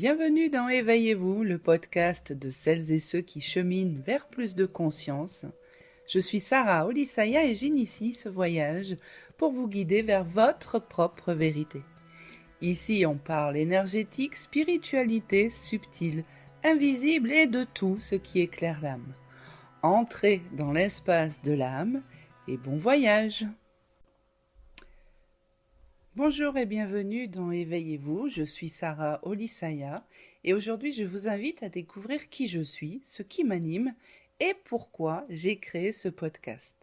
Bienvenue dans Éveillez-vous, le podcast de celles et ceux qui cheminent vers plus de conscience. Je suis Sarah Olisaya et j'initie ce voyage pour vous guider vers votre propre vérité. Ici, on parle énergétique, spiritualité, subtile, invisible et de tout ce qui éclaire l'âme. Entrez dans l'espace de l'âme et bon voyage! Bonjour et bienvenue dans Éveillez-vous, je suis Sarah Olisaya et aujourd'hui je vous invite à découvrir qui je suis, ce qui m'anime et pourquoi j'ai créé ce podcast.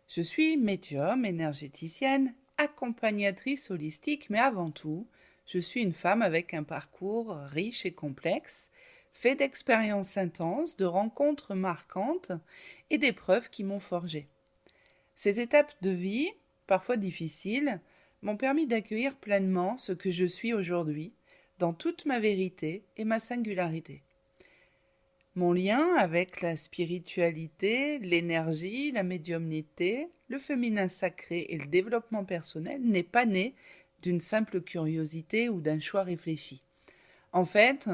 Je suis médium, énergéticienne, accompagnatrice holistique, mais avant tout, je suis une femme avec un parcours riche et complexe, fait d'expériences intenses, de rencontres marquantes et d'épreuves qui m'ont forgée. Ces étapes de vie, parfois difficiles, m'ont permis d'accueillir pleinement ce que je suis aujourd'hui, dans toute ma vérité et ma singularité. Mon lien avec la spiritualité, l'énergie, la médiumnité, le féminin sacré et le développement personnel n'est pas né d'une simple curiosité ou d'un choix réfléchi. En fait,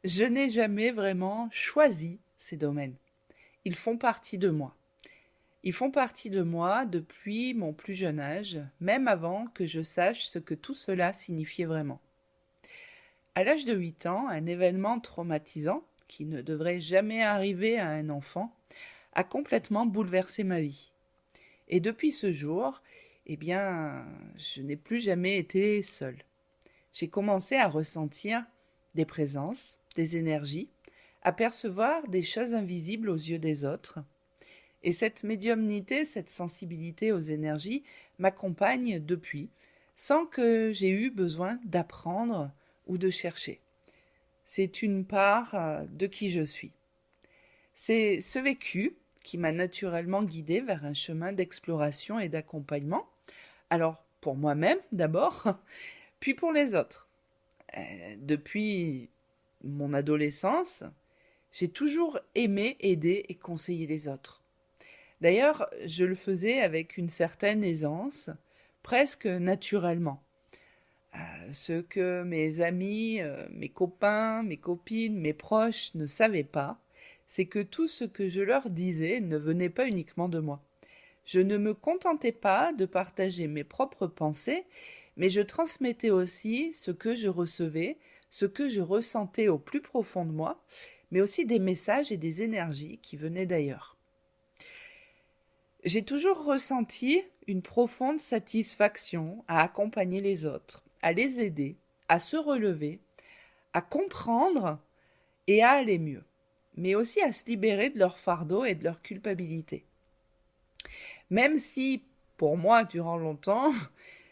je n'ai jamais vraiment choisi ces domaines. Ils font partie de moi. Ils font partie de moi depuis mon plus jeune âge, même avant que je sache ce que tout cela signifiait vraiment. À l'âge de 8 ans, un événement traumatisant, qui ne devrait jamais arriver à un enfant, a complètement bouleversé ma vie. Et depuis ce jour, je n'ai plus jamais été seule. J'ai commencé à ressentir des présences, des énergies, à percevoir des choses invisibles aux yeux des autres. Et cette médiumnité, cette sensibilité aux énergies m'accompagne depuis, sans que j'ai eu besoin d'apprendre ou de chercher. C'est une part de qui je suis. C'est ce vécu qui m'a naturellement guidée vers un chemin d'exploration et d'accompagnement. Alors, pour moi-même d'abord, puis pour les autres. Depuis mon adolescence, j'ai toujours aimé aider et conseiller les autres. D'ailleurs, je le faisais avec une certaine aisance, presque naturellement. Ce que mes amis, mes copains, mes copines, mes proches ne savaient pas, c'est que tout ce que je leur disais ne venait pas uniquement de moi. Je ne me contentais pas de partager mes propres pensées, mais je transmettais aussi ce que je recevais, ce que je ressentais au plus profond de moi, mais aussi des messages et des énergies qui venaient d'ailleurs. J'ai toujours ressenti une profonde satisfaction à accompagner les autres, à les aider, à se relever, à comprendre et à aller mieux, mais aussi à se libérer de leur fardeau et de leur culpabilité. Même si, pour moi, durant longtemps,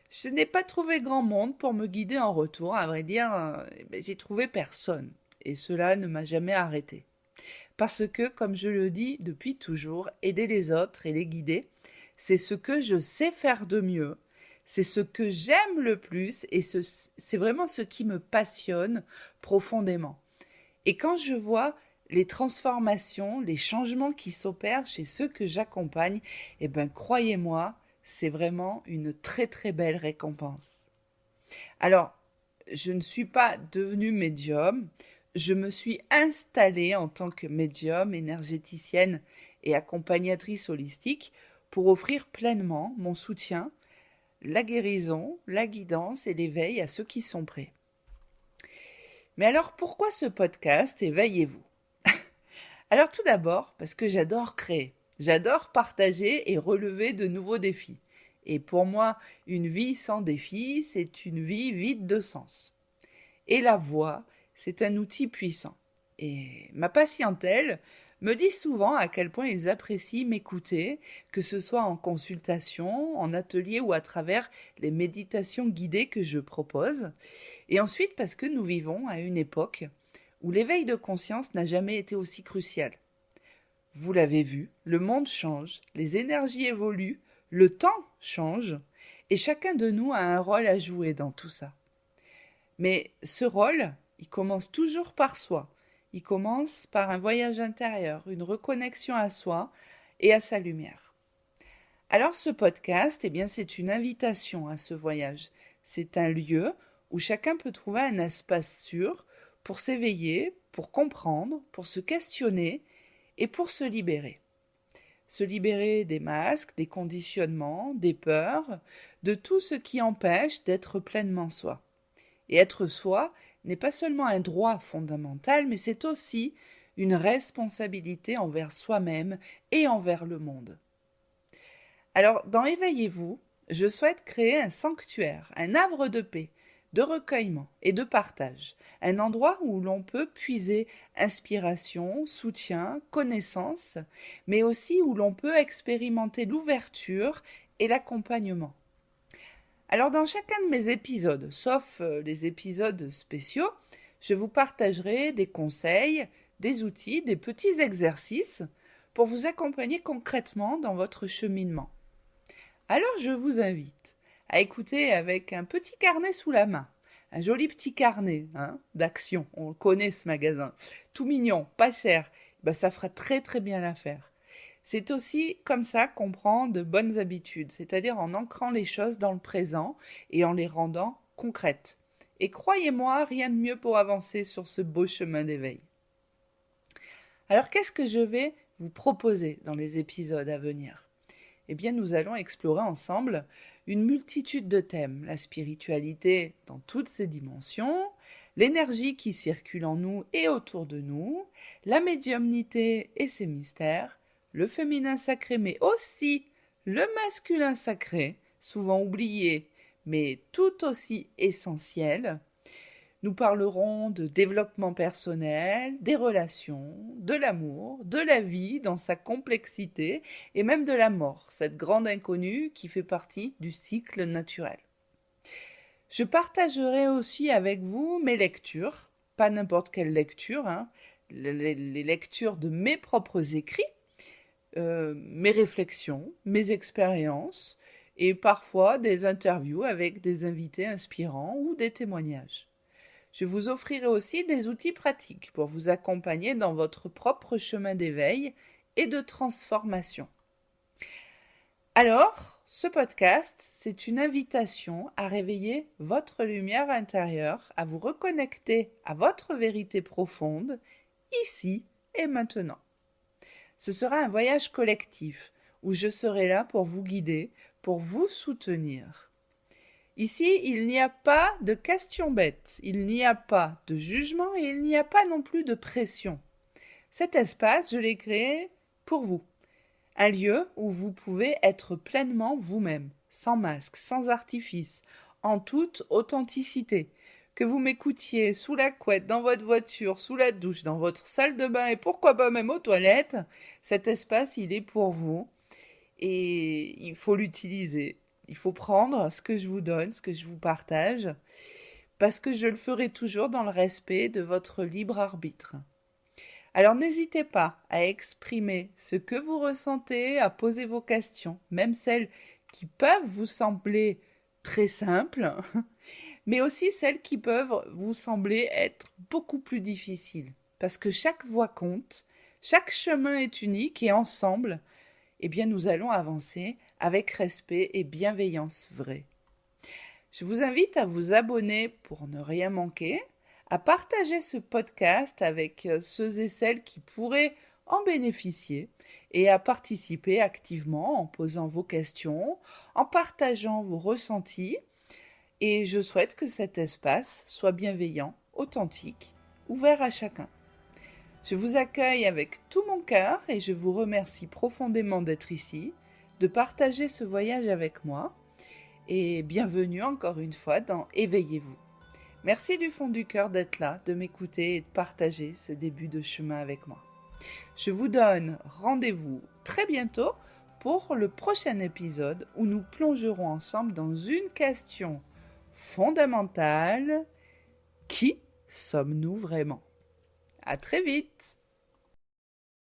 je n'ai pas trouvé grand monde pour me guider en retour, à vrai dire, j'ai trouvé personne, et cela ne m'a jamais arrêté. Parce que, comme je le dis depuis toujours, aider les autres et les guider, c'est ce que je sais faire de mieux, c'est ce que j'aime le plus et c'est vraiment ce qui me passionne profondément. Et quand je vois les transformations, les changements qui s'opèrent chez ceux que j'accompagne, croyez-moi, c'est vraiment une très très belle récompense. Alors, je ne suis pas devenue médium, je me suis installée en tant que médium, énergéticienne et accompagnatrice holistique pour offrir pleinement mon soutien, la guérison, la guidance et l'éveil à ceux qui sont prêts. Mais alors pourquoi ce podcast Éveillez-vous ? Alors tout d'abord parce que j'adore créer, j'adore partager et relever de nouveaux défis. Et pour moi, une vie sans défis, c'est une vie vide de sens. Et la voix, c'est un outil puissant. Et ma patientèle me dit souvent à quel point ils apprécient m'écouter, que ce soit en consultation, en atelier ou à travers les méditations guidées que je propose. Et ensuite parce que nous vivons à une époque où l'éveil de conscience n'a jamais été aussi crucial. Vous l'avez vu, le monde change, les énergies évoluent, le temps change, et chacun de nous a un rôle à jouer dans tout ça. Mais ce rôle, il commence toujours par soi. Il commence par un voyage intérieur, une reconnexion à soi et à sa lumière. Alors ce podcast, c'est une invitation à ce voyage. C'est un lieu où chacun peut trouver un espace sûr pour s'éveiller, pour comprendre, pour se questionner et pour se libérer. Se libérer des masques, des conditionnements, des peurs, de tout ce qui empêche d'être pleinement soi. Et être soi n'est pas seulement un droit fondamental, mais c'est aussi une responsabilité envers soi-même et envers le monde. Alors, dans Éveillez-vous, je souhaite créer un sanctuaire, un havre de paix, de recueillement et de partage, un endroit où l'on peut puiser inspiration, soutien, connaissance, mais aussi où l'on peut expérimenter l'ouverture et l'accompagnement. Alors dans chacun de mes épisodes, sauf les épisodes spéciaux, je vous partagerai des conseils, des outils, des petits exercices pour vous accompagner concrètement dans votre cheminement. Alors je vous invite à écouter avec un petit carnet sous la main, un joli petit carnet d'action, on le connaît ce magasin, tout mignon, pas cher, ça fera très très bien l'affaire. C'est aussi comme ça qu'on prend de bonnes habitudes, c'est-à-dire en ancrant les choses dans le présent et en les rendant concrètes. Et croyez-moi, rien de mieux pour avancer sur ce beau chemin d'éveil. Alors qu'est-ce que je vais vous proposer dans les épisodes à venir ? Eh bien, nous allons explorer ensemble une multitude de thèmes, la spiritualité dans toutes ses dimensions, l'énergie qui circule en nous et autour de nous, la médiumnité et ses mystères, le féminin sacré, mais aussi le masculin sacré, souvent oublié, mais tout aussi essentiel. Nous parlerons de développement personnel, des relations, de l'amour, de la vie dans sa complexité et même de la mort, cette grande inconnue qui fait partie du cycle naturel. Je partagerai aussi avec vous mes lectures, pas n'importe quelle lecture, les lectures de mes propres écrits, mes réflexions, mes expériences et parfois des interviews avec des invités inspirants ou des témoignages. Je vous offrirai aussi des outils pratiques pour vous accompagner dans votre propre chemin d'éveil et de transformation. Alors, ce podcast, c'est une invitation à réveiller votre lumière intérieure, à vous reconnecter à votre vérité profonde, ici et maintenant. Ce sera un voyage collectif où je serai là pour vous guider, pour vous soutenir. Ici, il n'y a pas de questions bêtes, il n'y a pas de jugement et il n'y a pas non plus de pression. Cet espace, je l'ai créé pour vous. Un lieu où vous pouvez être pleinement vous-même, sans masque, sans artifice, en toute authenticité. Que vous m'écoutiez sous la couette, dans votre voiture, sous la douche, dans votre salle de bain et pourquoi pas même aux toilettes, cet espace, il est pour vous et il faut l'utiliser. Il faut prendre ce que je vous donne, ce que je vous partage, parce que je le ferai toujours dans le respect de votre libre arbitre. Alors n'hésitez pas à exprimer ce que vous ressentez, à poser vos questions, même celles qui peuvent vous sembler très simples, mais aussi celles qui peuvent vous sembler être beaucoup plus difficiles. Parce que chaque voix compte, chaque chemin est unique et ensemble, nous allons avancer avec respect et bienveillance vraie. Je vous invite à vous abonner pour ne rien manquer, à partager ce podcast avec ceux et celles qui pourraient en bénéficier et à participer activement en posant vos questions, en partageant vos ressentis. Et je souhaite que cet espace soit bienveillant, authentique, ouvert à chacun. Je vous accueille avec tout mon cœur et je vous remercie profondément d'être ici, de partager ce voyage avec moi et bienvenue encore une fois dans Éveillez-vous. Merci du fond du cœur d'être là, de m'écouter et de partager ce début de chemin avec moi. Je vous donne rendez-vous très bientôt pour le prochain épisode où nous plongerons ensemble dans une question fondamentale. Qui sommes-nous vraiment ? À très vite!